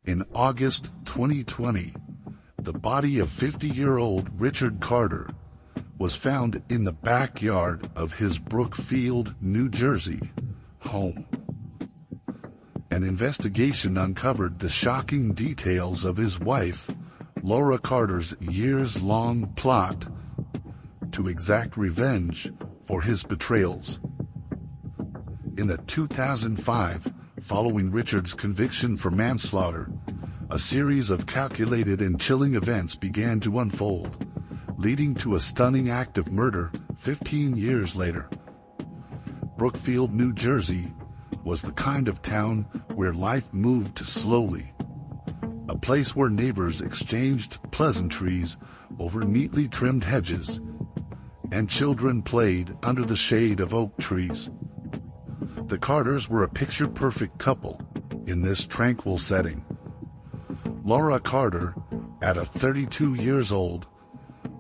In August 2020, the body of 50-year-old Richard Carter was found in the backyard of his Brookfield, New Jersey, home. An investigation uncovered the shocking details of his wife, Laura Carter's years-long plot to exact revenge for his betrayals. In the 2005, following Richard's conviction for manslaughter, a series of calculated and chilling events began to unfold, leading to a stunning act of murder 15 years later. Brookfield, New Jersey, was the kind of town where life moved slowly, a place where neighbors exchanged pleasantries over neatly trimmed hedges, and children played under the shade of oak trees. The Carters were a picture-perfect couple in this tranquil setting. Laura Carter, at 32 years old,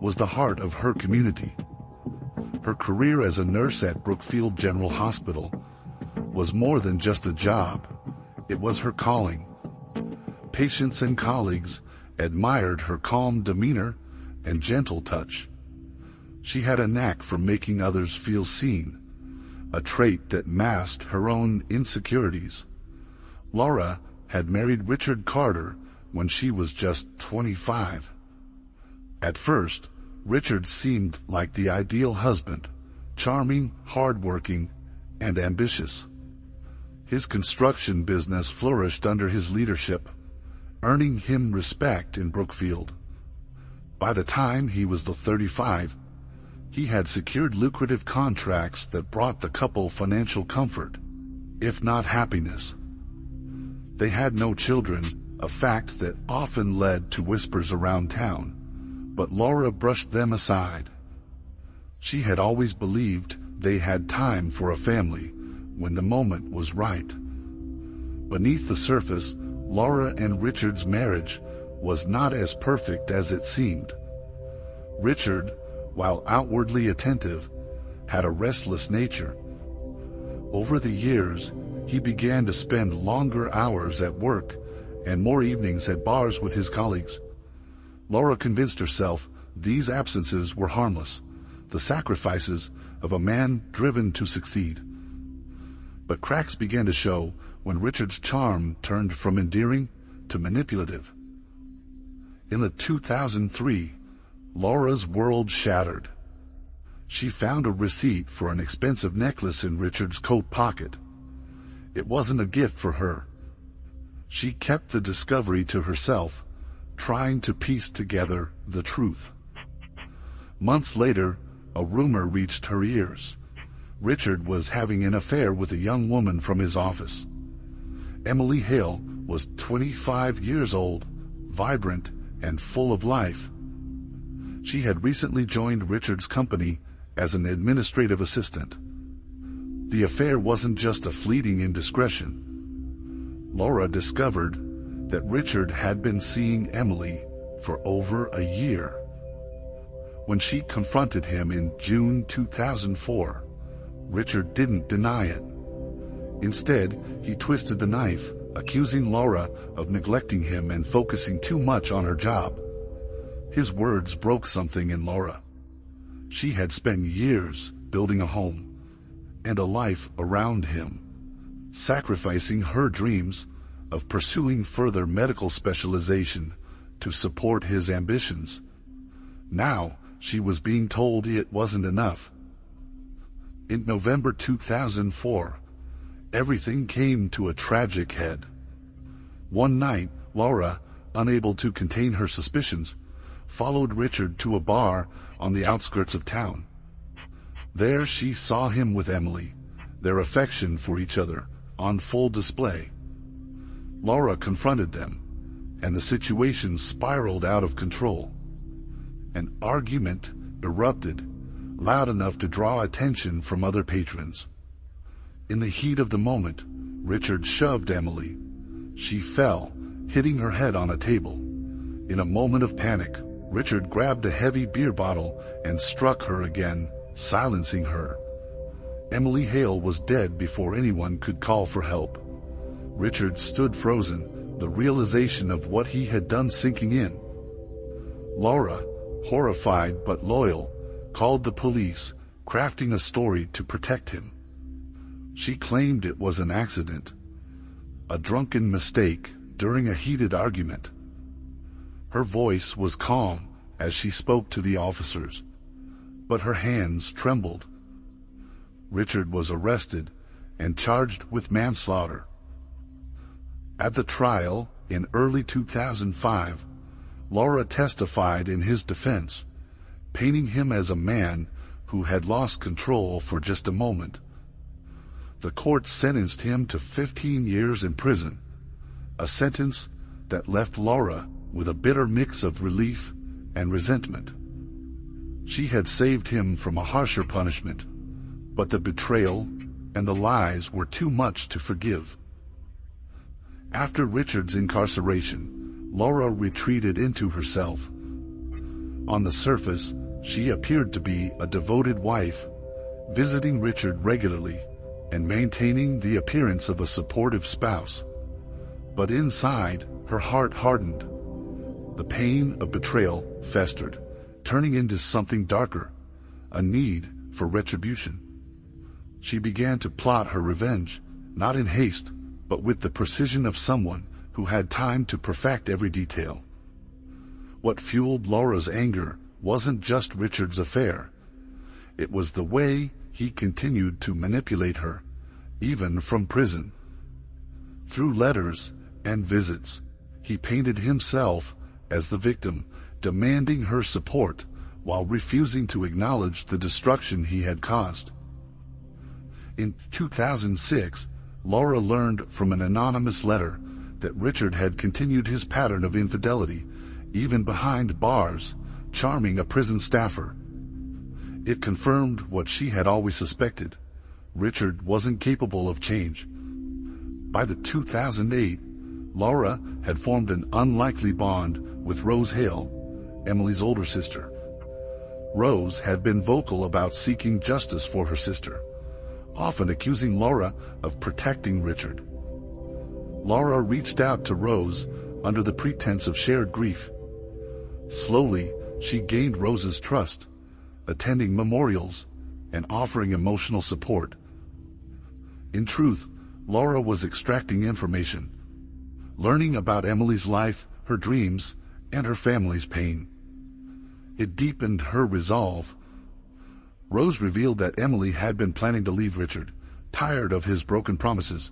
was the heart of her community. Her career as a nurse at Brookfield General Hospital was more than just a job. It was her calling. Patients and colleagues admired her calm demeanor and gentle touch. She had a knack for making others feel seen, a trait that masked her own insecurities. Laura had married Richard Carter when she was just 25. At first, Richard seemed like the ideal husband, charming, hardworking, and ambitious. His construction business flourished under his leadership, earning him respect in Brookfield. By the time he was 35, he had secured lucrative contracts that brought the couple financial comfort, if not happiness. They had no children, a fact that often led to whispers around town, but Laura brushed them aside. She had always believed they had time for a family when the moment was right. Beneath the surface, Laura and Richard's marriage was not as perfect as it seemed. Richard, while outwardly attentive, had a restless nature. Over the years, he began to spend longer hours at work and more evenings at bars with his colleagues. Laura convinced herself these absences were harmless, the sacrifices of a man driven to succeed. But cracks began to show when Richard's charm turned from endearing to manipulative. In 2003, Laura's world shattered. She found a receipt for an expensive necklace in Richard's coat pocket. It wasn't a gift for her. She kept the discovery to herself, trying to piece together the truth. Months later, a rumor reached her ears. Richard was having an affair with a young woman from his office. Emily Hale was 25 years old, vibrant, and full of life. She had recently joined Richard's company as an administrative assistant. The affair wasn't just a fleeting indiscretion. Laura discovered that Richard had been seeing Emily for over a year. When she confronted him in June 2004, Richard didn't deny it. Instead, he twisted the knife, accusing Laura of neglecting him and focusing too much on her job. His words broke something in Laura. She had spent years building a home and a life around him, sacrificing her dreams of pursuing further medical specialization to support his ambitions. Now, she was being told it wasn't enough. In November 2004, everything came to a tragic head. One night, Laura, unable to contain her suspicions, followed Richard to a bar on the outskirts of town. There she saw him with Emily, their affection for each other on full display. Laura confronted them, and the situation spiraled out of control. An argument erupted, loud enough to draw attention from other patrons. In the heat of the moment, Richard shoved Emily. She fell, hitting her head on a table. In a moment of panic, Richard grabbed a heavy beer bottle and struck her again, silencing her. Emily Hale was dead before anyone could call for help. Richard stood frozen, the realization of what he had done sinking in. Laura, horrified but loyal, called the police, crafting a story to protect him. She claimed it was an accident, a drunken mistake during a heated argument. Her voice was calm as she spoke to the officers, but her hands trembled. Richard was arrested and charged with manslaughter. At the trial in early 2005, Laura testified in his defense, painting him as a man who had lost control for just a moment. The court sentenced him to 15 years in prison, a sentence that left Laura with a bitter mix of relief and resentment. She had saved him from a harsher punishment, but the betrayal and the lies were too much to forgive. After Richard's incarceration, Laura retreated into herself. On the surface, she appeared to be a devoted wife, visiting Richard regularly and maintaining the appearance of a supportive spouse. But inside, her heart hardened. The pain of betrayal festered, turning into something darker, a need for retribution. She began to plot her revenge, not in haste, but with the precision of someone who had time to perfect every detail. What fueled Laura's anger wasn't just Richard's affair. It was the way he continued to manipulate her, even from prison. Through letters and visits, he painted himself as the victim, demanding her support while refusing to acknowledge the destruction he had caused. In 2006, Laura learned from an anonymous letter that Richard had continued his pattern of infidelity, even behind bars, charming a prison staffer. It confirmed what she had always suspected. Richard wasn't capable of change. By the 2008, Laura had formed an unlikely bond with Rose Hale, Emily's older sister. Rose had been vocal about seeking justice for her sister, often accusing Laura of protecting Richard. Laura reached out to Rose under the pretense of shared grief. Slowly, she gained Rose's trust, attending memorials and offering emotional support. In truth, Laura was extracting information, learning about Emily's life, her dreams, and her family's pain. It deepened her resolve. Rose revealed that Emily had been planning to leave Richard, tired of his broken promises.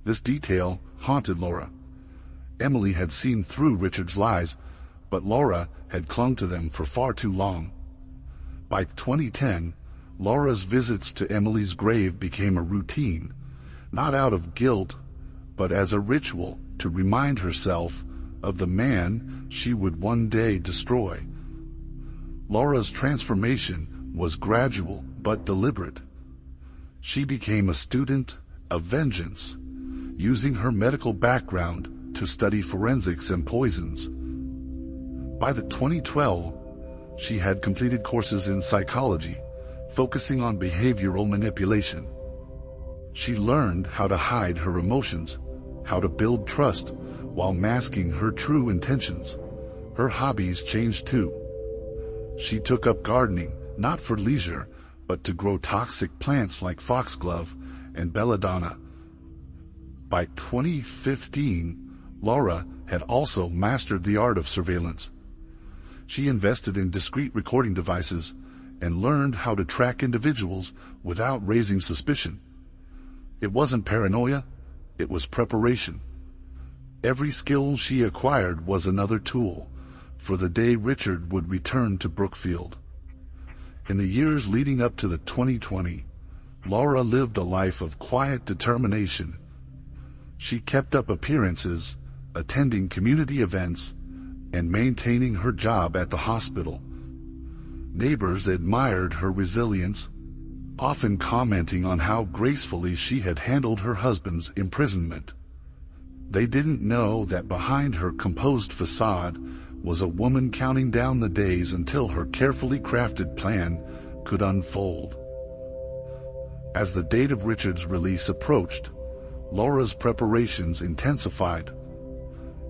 This detail haunted Laura. Emily had seen through Richard's lies, but Laura had clung to them for far too long. By 2010, Laura's visits to Emily's grave became a routine, not out of guilt, but as a ritual to remind herself of the man she would one day destroy. Laura's transformation was gradual but deliberate. She became a student of vengeance, using her medical background to study forensics and poisons. By the 2012, she had completed courses in psychology, focusing on behavioral manipulation. She learned how to hide her emotions, how to build trust, while masking her true intentions. Her hobbies changed too. She took up gardening, not for leisure, but to grow toxic plants like foxglove and belladonna. By 2015, Laura had also mastered the art of surveillance. She invested in discreet recording devices and learned how to track individuals without raising suspicion. It wasn't paranoia, it was preparation. Every skill she acquired was another tool for the day Richard would return to Brookfield. In the years leading up to the 2020, Laura lived a life of quiet determination. She kept up appearances, attending community events, and maintaining her job at the hospital. Neighbors admired her resilience, often commenting on how gracefully she had handled her husband's imprisonment. They didn't know that behind her composed facade was a woman counting down the days until her carefully crafted plan could unfold. As the date of Richard's release approached, Laura's preparations intensified.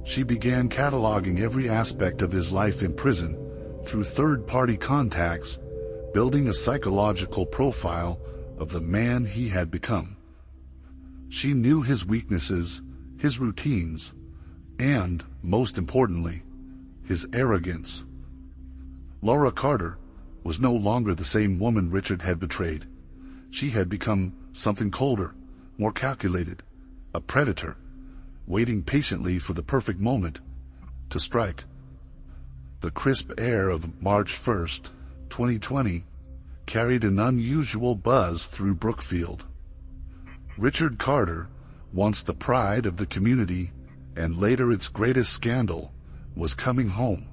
She began cataloging every aspect of his life in prison through third-party contacts, building a psychological profile of the man he had become. She knew his weaknesses, his routines, and, most importantly, his arrogance. Laura Carter was no longer the same woman Richard had betrayed. She had become something colder, more calculated, a predator, waiting patiently for the perfect moment to strike. The crisp air of March 1st, 2020, carried an unusual buzz through Brookfield. Richard Carter, once the pride of the community and later its greatest scandal, was coming home.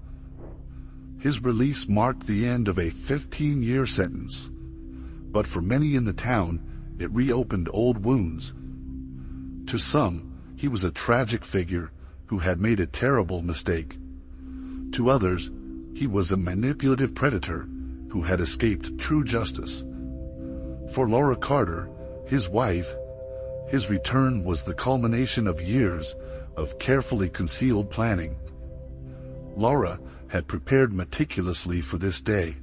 His release marked the end of a 15-year sentence, but for many in the town, it reopened old wounds. To some, he was a tragic figure who had made a terrible mistake. To others, he was a manipulative predator who had escaped true justice. For Laura Carter, his wife, his return was the culmination of years of carefully concealed planning. Laura had prepared meticulously for this day,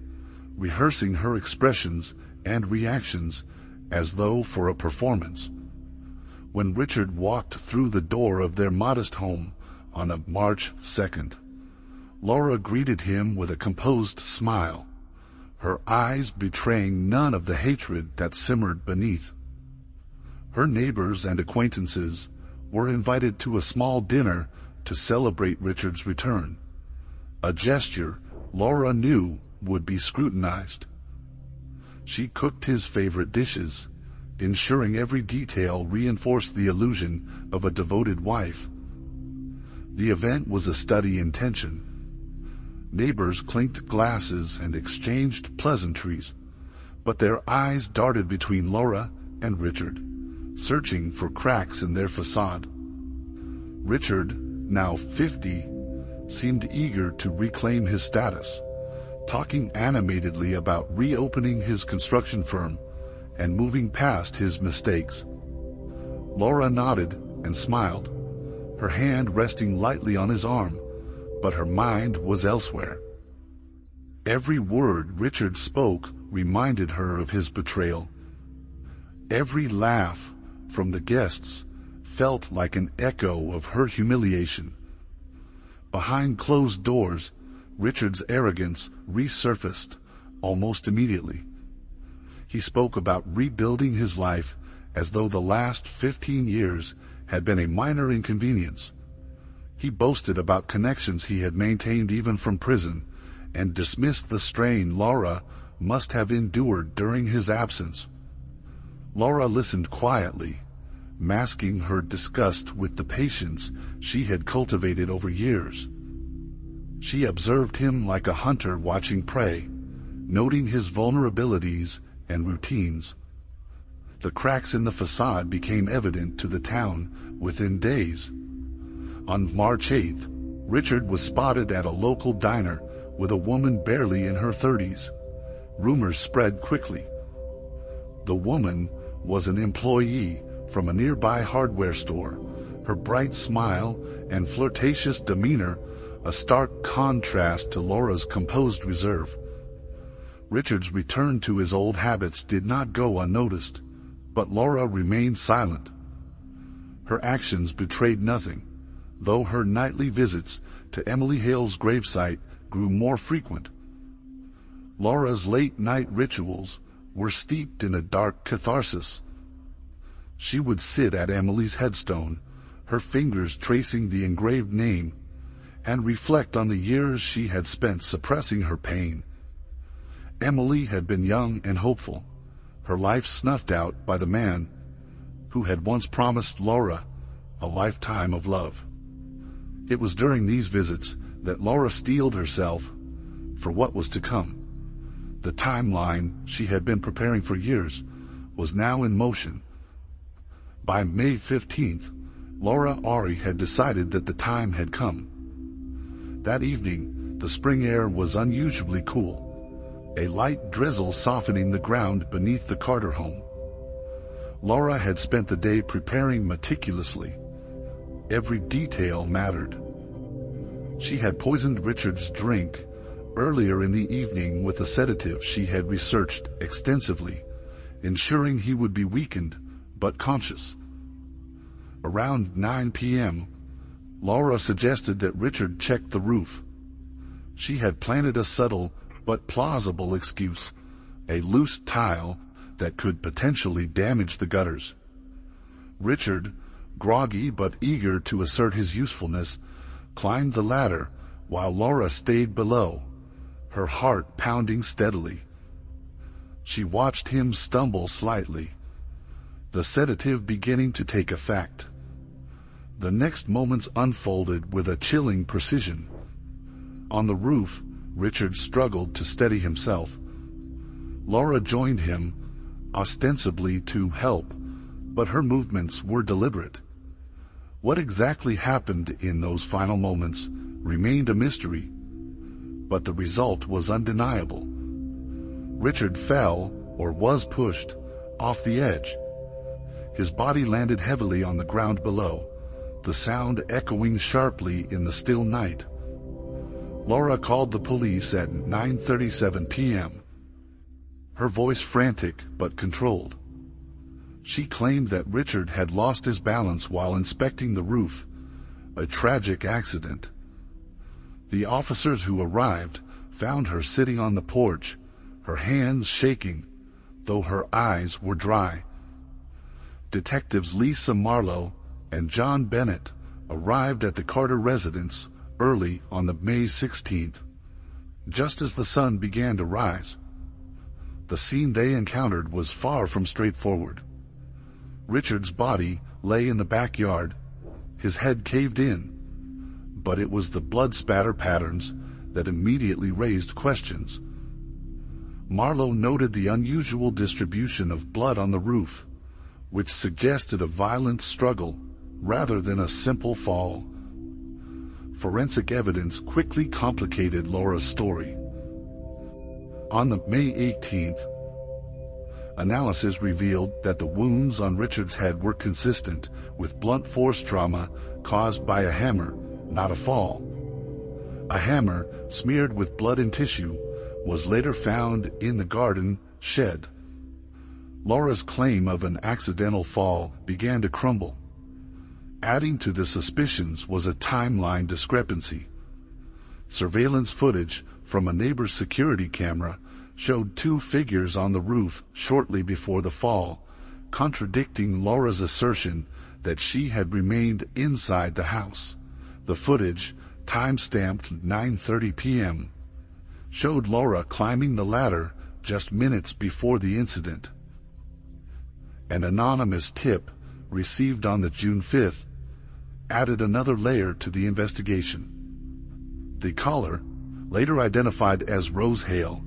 rehearsing her expressions and reactions as though for a performance. When Richard walked through the door of their modest home on a March 2nd, Laura greeted him with a composed smile, her eyes betraying none of the hatred that simmered beneath. Her neighbors and acquaintances were invited to a small dinner to celebrate Richard's return, a gesture Laura knew would be scrutinized. She cooked his favorite dishes, ensuring every detail reinforced the illusion of a devoted wife. The event was a study in tension. Neighbors clinked glasses and exchanged pleasantries, but their eyes darted between Laura and Richard, searching for cracks in their facade. Richard, now 50, seemed eager to reclaim his status, talking animatedly about reopening his construction firm and moving past his mistakes. Laura nodded and smiled, her hand resting lightly on his arm, but her mind was elsewhere. Every word Richard spoke reminded her of his betrayal. Every laugh from the guests felt like an echo of her humiliation. Behind closed doors, Richard's arrogance resurfaced almost immediately. He spoke about rebuilding his life as though the last 15 years had been a minor inconvenience. He boasted about connections he had maintained even from prison, and dismissed the strain Laura must have endured during his absence. Laura listened quietly, masking her disgust with the patience she had cultivated over years. She observed him like a hunter watching prey, noting his vulnerabilities and routines. The cracks in the facade became evident to the town within days. On March 8th, Richard was spotted at a local diner with a woman barely in her 30s. Rumors spread quickly. The woman was an employee from a nearby hardware store, her bright smile and flirtatious demeanor a stark contrast to Laura's composed reserve. Richard's return to his old habits did not go unnoticed, but Laura remained silent. Her actions betrayed nothing, though her nightly visits to Emily Hale's gravesite grew more frequent. Laura's late-night rituals were steeped in a dark catharsis. She would sit at Emily's headstone, her fingers tracing the engraved name, and reflect on the years she had spent suppressing her pain. Emily had been young and hopeful, her life snuffed out by the man who had once promised Laura a lifetime of love. It was during these visits that Laura steeled herself for what was to come. The timeline she had been preparing for years was now in motion. By May 15th, Laura Ari had decided that the time had come. That evening, the spring air was unusually cool, a light drizzle softening the ground beneath the Carter home. Laura had spent the day preparing meticulously. Every detail mattered. She had poisoned Richard's drink earlier in the evening with a sedative she had researched extensively, ensuring he would be weakened but conscious. Around 9 p.m., Laura suggested that Richard check the roof. She had planted a subtle but plausible excuse, a loose tile that could potentially damage the gutters. Richard, groggy but eager to assert his usefulness, climbed the ladder while Laura stayed below, her heart pounding steadily. She watched him stumble slightly, the sedative beginning to take effect. The next moments unfolded with a chilling precision. On the roof, Richard struggled to steady himself. Laura joined him, ostensibly to help, but her movements were deliberate. What exactly happened in those final moments remained a mystery, but the result was undeniable. Richard fell, or was pushed, off the edge. His body landed heavily on the ground below, the sound echoing sharply in the still night. Laura called the police at 9:37 p.m., her voice frantic but controlled. She claimed that Richard had lost his balance while inspecting the roof, a tragic accident. The officers who arrived found her sitting on the porch, her hands shaking, though her eyes were dry. Detectives Lisa Marlowe and John Bennett arrived at the Carter residence early on the May 16th, just as the sun began to rise. The scene they encountered was far from straightforward. Richard's body lay in the backyard, his head caved in, but it was the blood spatter patterns that immediately raised questions. Marlowe noted the unusual distribution of blood on the roof, which suggested a violent struggle rather than a simple fall. Forensic evidence quickly complicated Laura's story. On the May 18th, analysis revealed that the wounds on Richard's head were consistent with blunt force trauma caused by a hammer, not a fall. A hammer, smeared with blood and tissue, was later found in the garden shed. Laura's claim of an accidental fall began to crumble. Adding to the suspicions was a timeline discrepancy. Surveillance footage from a neighbor's security camera showed two figures on the roof shortly before the fall, contradicting Laura's assertion that she had remained inside the house. The footage, time-stamped 9:30 p.m., showed Laura climbing the ladder just minutes before the incident. An anonymous tip, received on the June 5th, added another layer to the investigation. The caller, later identified as Rose Hale,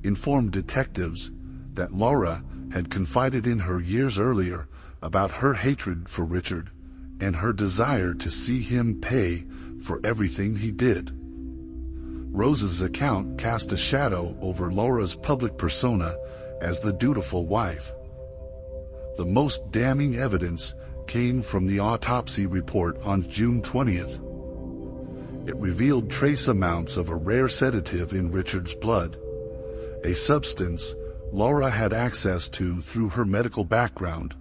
informed detectives that Laura had confided in her years earlier about her hatred for Richard and her desire to see him pay for everything he did. Rose's account cast a shadow over Laura's public persona as the dutiful wife. The most damning evidence came from the autopsy report on June 20th. It revealed trace amounts of a rare sedative in Richard's blood, a substance Laura had access to through her medical background.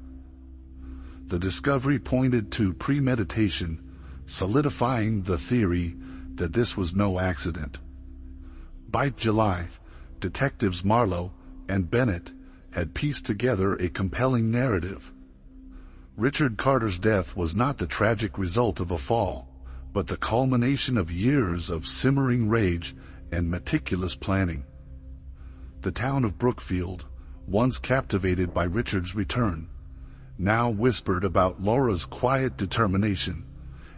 The discovery pointed to premeditation, solidifying the theory that this was no accident. By July, detectives Marlowe and Bennett had pieced together a compelling narrative. Richard Carter's death was not the tragic result of a fall, but the culmination of years of simmering rage and meticulous planning. The town of Brookfield, once captivated by Richard's return, now whispered about Laura's quiet determination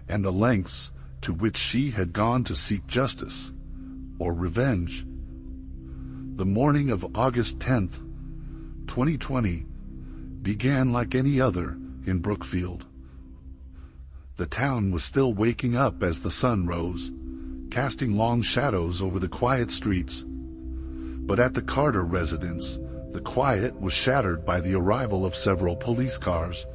and the lengths to which she had gone to seek justice, or revenge. The morning of August 10th, 2020, began like any other in Brookfield. The town was still waking up as the sun rose, casting long shadows over the quiet streets. But at the Carter residence, the quiet was shattered by the arrival of several police cars.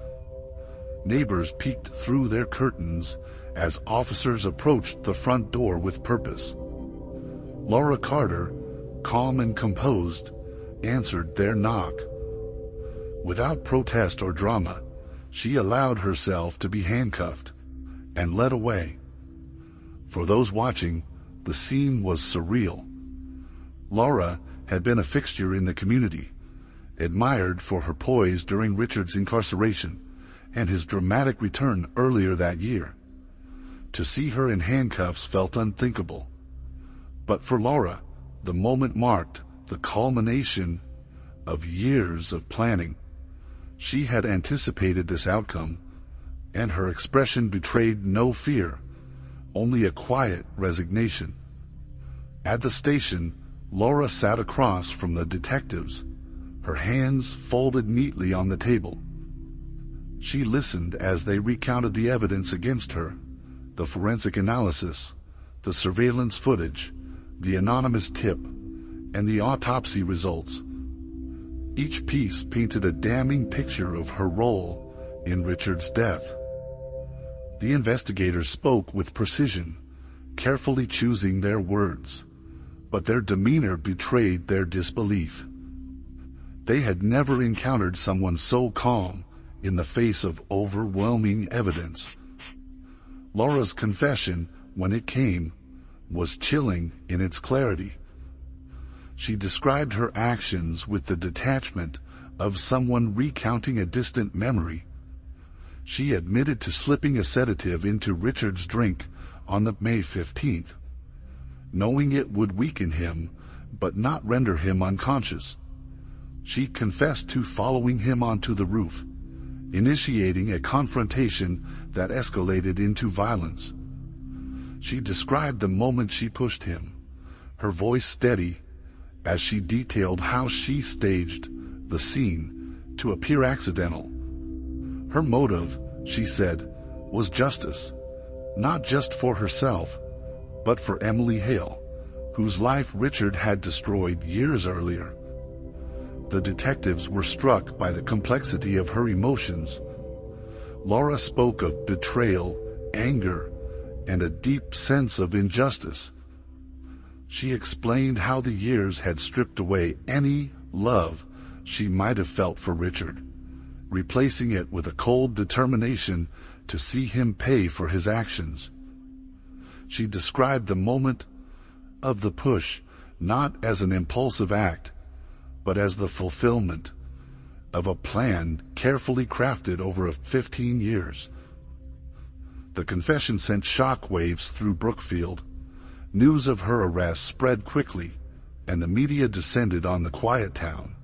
Neighbors peeked through their curtains as officers approached the front door with purpose. Laura Carter, calm and composed, answered their knock. Without protest or drama, she allowed herself to be handcuffed and led away. For those watching, the scene was surreal. Laura had been a fixture in the community, admired for her poise during Richard's incarceration and his dramatic return earlier that year. To see her in handcuffs felt unthinkable. But for Laura, the moment marked the culmination of years of planning. She had anticipated this outcome, and her expression betrayed no fear, only a quiet resignation. At the station, Laura sat across from the detectives, her hands folded neatly on the table. She listened as they recounted the evidence against her, the forensic analysis, the surveillance footage, the anonymous tip, and the autopsy results. Each piece painted a damning picture of her role in Richard's death. The investigators spoke with precision, carefully choosing their words, but their demeanor betrayed their disbelief. They had never encountered someone so calm in the face of overwhelming evidence. Laura's confession, when it came, was chilling in its clarity. She described her actions with the detachment of someone recounting a distant memory. She admitted to slipping a sedative into Richard's drink on the May 15th, knowing it would weaken him but not render him unconscious. She confessed to following him onto the roof, initiating a confrontation that escalated into violence. She described the moment she pushed him, her voice steady, as she detailed how she staged the scene to appear accidental. Her motive, she said, was justice, not just for herself, but for Emily Hale, whose life Richard had destroyed years earlier. The detectives were struck by the complexity of her emotions. Laura spoke of betrayal, anger, and a deep sense of injustice. She explained how the years had stripped away any love she might have felt for Richard, replacing it with a cold determination to see him pay for his actions. She described the moment of the push not as an impulsive act, but as the fulfillment of a plan carefully crafted over 15 years. The confession sent shockwaves through Brookfield. News of her arrest spread quickly, and the media descended on the quiet town.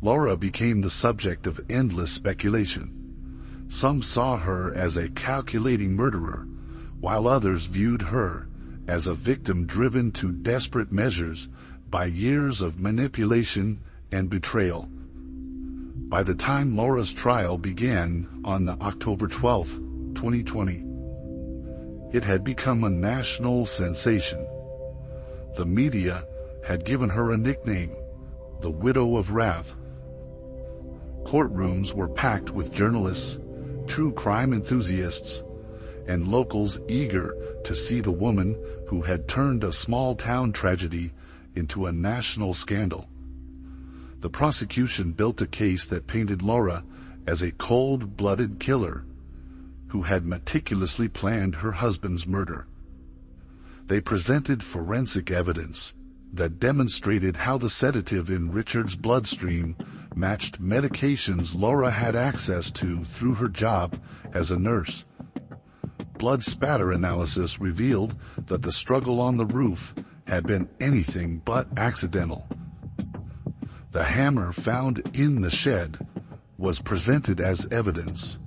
Laura became the subject of endless speculation. Some saw her as a calculating murderer, while others viewed her as a victim driven to desperate measures by years of manipulation and betrayal. By the time Laura's trial began on October 12, 2020, it had become a national sensation. The media had given her a nickname, the Widow of Wrath. Courtrooms were packed with journalists, true crime enthusiasts, and locals eager to see the woman who had turned a small-town tragedy into a national scandal. The prosecution built a case that painted Laura as a cold-blooded killer who had meticulously planned her husband's murder. They presented forensic evidence that demonstrated how the sedative in Richard's bloodstream matched medications Laura had access to through her job as a nurse. Blood spatter analysis revealed that the struggle on the roof had been anything but accidental. The hammer found in the shed was presented as evidence,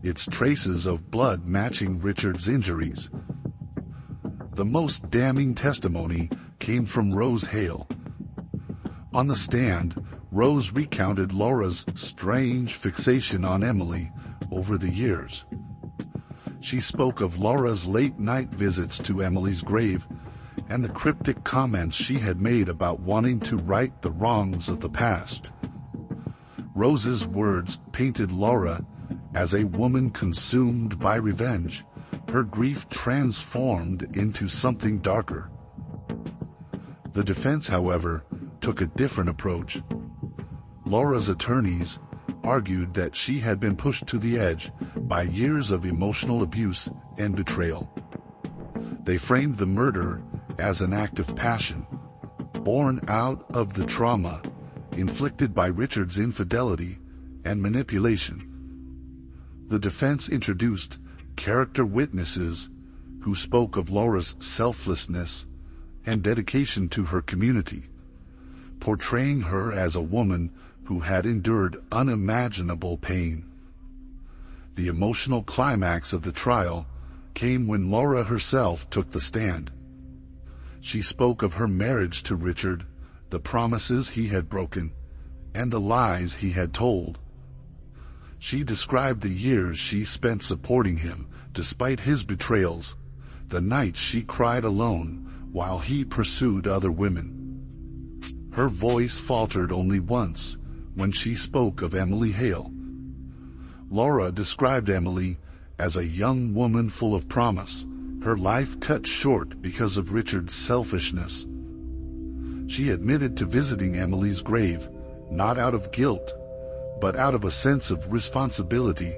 its traces of blood matching Richard's injuries. The most damning testimony came from Rose Hale. On the stand, Rose recounted Laura's strange fixation on Emily over the years. She spoke of Laura's late-night visits to Emily's grave and the cryptic comments she had made about wanting to right the wrongs of the past. Rose's words painted Laura as a woman consumed by revenge, her grief transformed into something darker. The defense, however, took a different approach. Laura's attorneys argued that she had been pushed to the edge by years of emotional abuse and betrayal. They framed the murder as an act of passion, born out of the trauma inflicted by Richard's infidelity and manipulation. The defense introduced character witnesses who spoke of Laura's selflessness and dedication to her community, portraying her as a woman who had endured unimaginable pain. The emotional climax of the trial came when Laura herself took the stand. She spoke of her marriage to Richard, the promises he had broken, and the lies he had told. She described the years she spent supporting him despite his betrayals, the nights she cried alone while he pursued other women. Her voice faltered only once when she spoke of Emily Hale. Laura described Emily as a young woman full of promise, her life cut short because of Richard's selfishness. She admitted to visiting Emily's grave, not out of guilt, but out of a sense of responsibility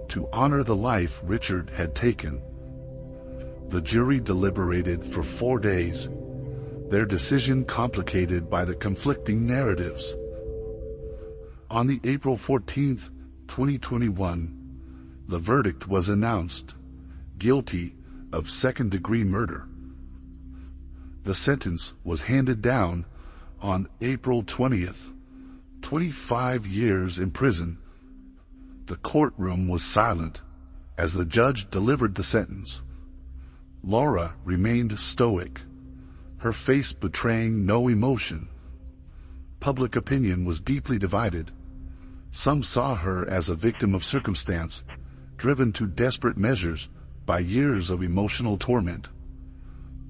to honor the life Richard had taken. The jury deliberated for 4 days, their decision complicated by the conflicting narratives. On the April 14, 2021, the verdict was announced: guilty of second-degree murder. The sentence was handed down on April 20th, 25 years in prison. The courtroom was silent as the judge delivered the sentence. Laura remained stoic, her face betraying no emotion. Public opinion was deeply divided. Some saw her as a victim of circumstance, driven to desperate measures by years of emotional torment.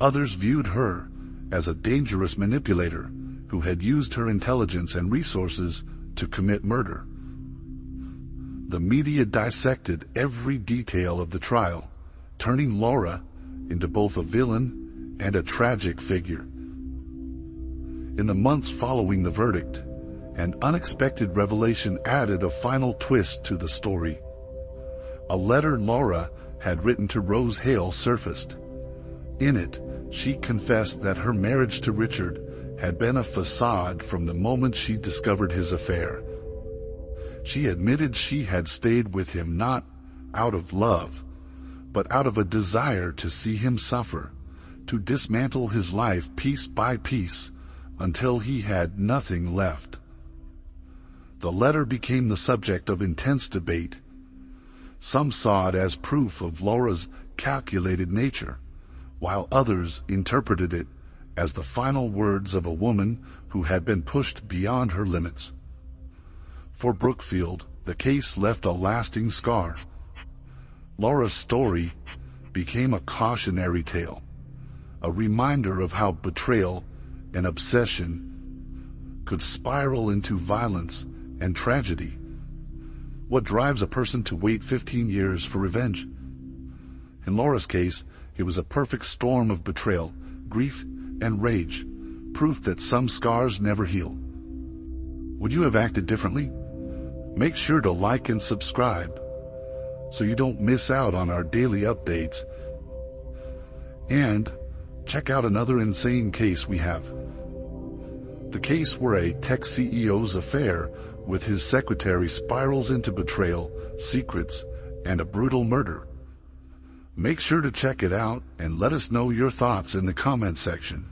Others viewed her as a dangerous manipulator who had used her intelligence and resources to commit murder. The media dissected every detail of the trial, turning Laura into both a villain and a tragic figure. In the months following the verdict, an unexpected revelation added a final twist to the story. A letter Laura had written to Rose Hale surfaced. In it, she confessed that her marriage to Richard had been a facade from the moment she discovered his affair. She admitted she had stayed with him not out of love, but out of a desire to see him suffer, to dismantle his life piece by piece until he had nothing left. The letter became the subject of intense debate. Some saw it as proof of Laura's calculated nature, while others interpreted it as the final words of a woman who had been pushed beyond her limits. For Brookfield, the case left a lasting scar. Laura's story became a cautionary tale, a reminder of how betrayal and obsession could spiral into violence and tragedy. What drives a person to wait 15 years for revenge? In Laura's case, it was a perfect storm of betrayal, grief, and rage, proof that some scars never heal. Would you have acted differently? Make sure to like and subscribe so you don't miss out on our daily updates. And check out another insane case we have. The case where a tech CEO's affair with his secretary spirals into betrayal, secrets, and a brutal murder. Make sure to check it out and let us know your thoughts in the comment section.